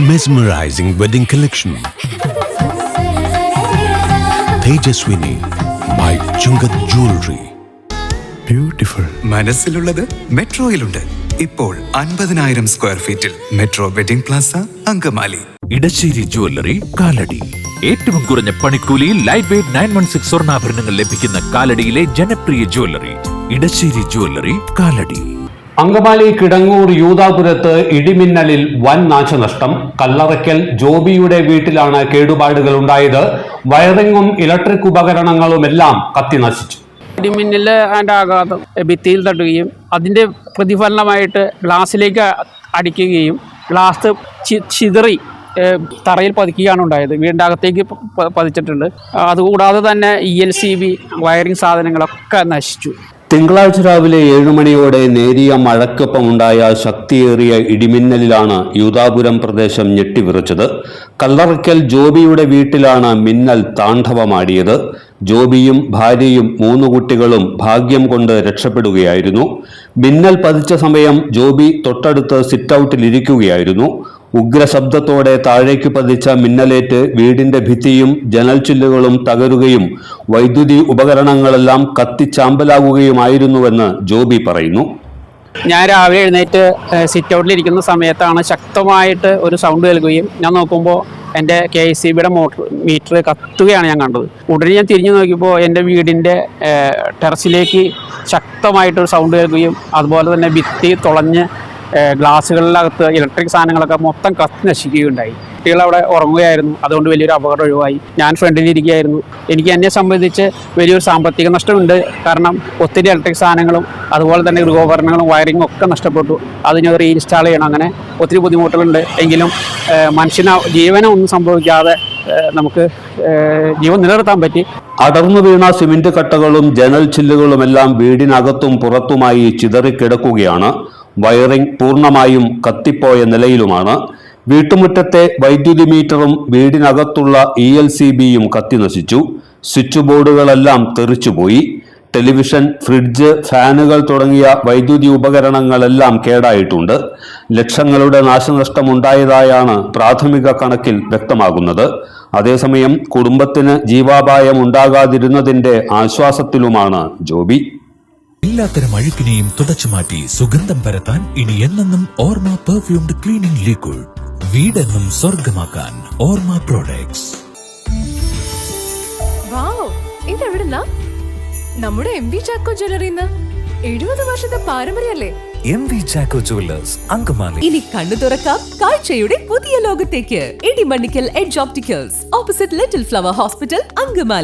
Mesmerizing wedding collection. Tejaswini by Chungat Jewelry. Beautiful. മനസ്സിലുള്ളത് മെട്രോയിലുണ്ട്. ഇപ്പോൾ 50,000 square ഫീറ്റിൽ metro wedding plaza Angamaly. Edassery jewellery Kalady. ഏറ്റവും കുറഞ്ഞ പണിക്കൂലിയിൽ ലൈറ്റ് വെയ്റ്റ് 916 സ്വർണ്ണാഭരണങ്ങൾ ലഭിക്കുന്ന കാലടിയിലെ ജനപ്രിയ ജ്വല്ലറി ഇടശ്ശേരി ജ്വല്ലറി കാലടി. അങ്കമാലി കിടങ്ങൂർ യൂദാപുരത്ത് ഇടിമിന്നലിൽ വൻ നാശനഷ്ടം. കല്ലറയ്ക്കൽ ജോബിയുടെ വീട്ടിലാണ് കേടുപാടുകൾ ഉണ്ടായത്. വയറിങ്ങും ഇലക്ട്രിക് ഉപകരണങ്ങളുമെല്ലാം കത്തി നശിച്ചു. ഇടിമിന്നല് അതിൻ്റെ ആഘാതം ഭിത്തിയിൽ തട്ടുകയും അതിൻ്റെ പ്രതിഫലനമായിട്ട് ഗ്ലാസ്സിലേക്ക് അടിക്കുകയും ഗ്ലാസ് ചിതറി തറയിൽ പതിക്കുകയാണ് ഉണ്ടായത്. വീടിൻ്റെ അകത്തേക്ക് പതിച്ചിട്ടുണ്ട്. അതുകൂടാതെ തന്നെ ELCB വയറിംഗ് സാധനങ്ങളൊക്കെ നശിച്ചു. തിങ്കളാഴ്ച രാവിലെ 7 മണിയോടെ നേരിയ മഴയ്ക്കൊപ്പമുണ്ടായ ശക്തിയേറിയ ഇടിമിന്നലിലാണ് യൂദാപുരം പ്രദേശം ഞെട്ടിവിറച്ചത്. കല്ലറയ്ക്കൽ ജോബിയുടെ വീട്ടിലാണ് മിന്നൽ താണ്ഡവമാടിയത്. ജോബിയും ഭാര്യയും 3 കുട്ടികളും ഭാഗ്യം കൊണ്ട് രക്ഷപ്പെടുകയായിരുന്നു. മിന്നൽ പതിച്ച സമയം ജോബി തൊട്ടടുത്ത് സിറ്റൌട്ടിലിരിക്കുകയായിരുന്നു. ഉഗ്രശബ്ദത്തോടെ താഴേക്ക് പതിച്ച മിന്നലേറ്റ് വീടിന്റെ ഭിത്തിയും ജനൽ ചില്ലുകളും തകരുകയും വൈദ്യുതി ഉപകരണങ്ങളെല്ലാം കത്തിച്ചാമ്പലാകുകയുമായിരുന്നുവെന്ന് ജോബി പറയുന്നു. ഞാൻ രാവിലെ എഴുന്നേറ്റ് സിറ്റൗട്ടിലിരിക്കുന്ന സമയത്താണ് ശക്തമായിട്ട് ഒരു സൗണ്ട് കേൾക്കുകയും ഞാൻ നോക്കുമ്പോൾ എൻ്റെ KECBയുടെ മീറ്റർ കത്തുകയാണ് ഞാൻ കണ്ടത്. ഉടനെ ഞാൻ തിരിഞ്ഞു നോക്കിയപ്പോൾ എൻ്റെ വീടിൻ്റെ ടെറസിലേക്ക് ശക്തമായിട്ടൊരു സൗണ്ട് കേൾക്കുകയും അതുപോലെ തന്നെ ഭിത്തി തുളഞ്ഞ് ഗ്ലാസ്സുകളിലകത്ത് ഇലക്ട്രിക് സാധനങ്ങളൊക്കെ മൊത്തം കത്തി നശിക്കുകയുണ്ടായി. കുട്ടികൾ അവിടെ ഉറങ്ങുകയായിരുന്നു. അതുകൊണ്ട് വലിയൊരു അപകടം ഒഴിവായി. ഞാൻ ഫ്രണ്ടിലിരിക്കുകയായിരുന്നു. എനിക്ക് എന്നെ സംബന്ധിച്ച് വലിയൊരു സാമ്പത്തിക നഷ്ടമുണ്ട്. കാരണം ഒത്തിരി ഇലക്ട്രിക് സാധനങ്ങളും അതുപോലെ തന്നെ ഗൃഹോപകരണങ്ങളും വയറിങ്ങും ഒക്കെ നഷ്ടപ്പെട്ടു. അതിന് റീഇൻസ്റ്റാൾ ചെയ്യണം. അങ്ങനെ ഒത്തിരി ബുദ്ധിമുട്ടുകളുണ്ട്. എങ്കിലും ജീവനൊന്നും സംഭവിക്കാതെ നമുക്ക് ജീവൻ നിലനിർത്താൻ പറ്റി. അടർന്നു വീണ സിമന്റ് കട്ടകളും ജനൽ ചില്ലുകളുമെല്ലാം വീടിനകത്തും പുറത്തുമായി ചിതറിക്കിടക്കുകയാണ്. വയറിംഗ് പൂർണ്ണമായും കത്തിപ്പോയ നിലയിലുമാണ്. വീട്ടുമുറ്റത്തെ വൈദ്യുതി മീറ്ററും വീടിനകത്തുള്ള ELCBയും കത്തിനശിച്ചു. സ്വിച്ച് ബോർഡുകളെല്ലാം തെറിച്ചുപോയി. ടെലിവിഷൻ, ഫ്രിഡ്ജ്, ഫാനുകൾ തുടങ്ങിയ വൈദ്യുതി ഉപകരണങ്ങളെല്ലാം കേടായിട്ടുണ്ട്. ലക്ഷങ്ങളുടെ നാശനഷ്ടമുണ്ടായതായാണ് പ്രാഥമിക കണക്കിൽ വ്യക്തമാകുന്നത്. അതേസമയം കുടുംബത്തിന് ജീവാപായം ഉണ്ടാകാതിരുന്നതിന്റെ ആശ്വാസത്തിലുമാണ് ജോബി. എല്ലാത്തരം അഴുക്കിനെയും തുടച്ചുമാറ്റി സുഗന്ധം പരത്താൻ ഇനി എന്നെന്നും ഓർമ്മ പെർഫ്യൂംഡ് ക്ലീനിംഗ് ലിക്വിഡ്. വീടെന്നും സ്വർഗമാക്കാൻ ഓർമ്മ പ്രോഡക്ട്സ്. ഇതെവിടുന്നാ? നമ്മുടെ MV ചാക്കോ ജ്വല്ലറിന്ന് 70 വർഷത്തെ പാരമ്പര്യല്ലേ? MV Chacko jewellers Angamaly. ഇനി കണ്ണു തുറക്കാം കാഴ്ചയുടെ പുതിയ ലോകത്തേക്ക്. Idimannikkal edge opticals, opposite little flower hospital, Angamaly.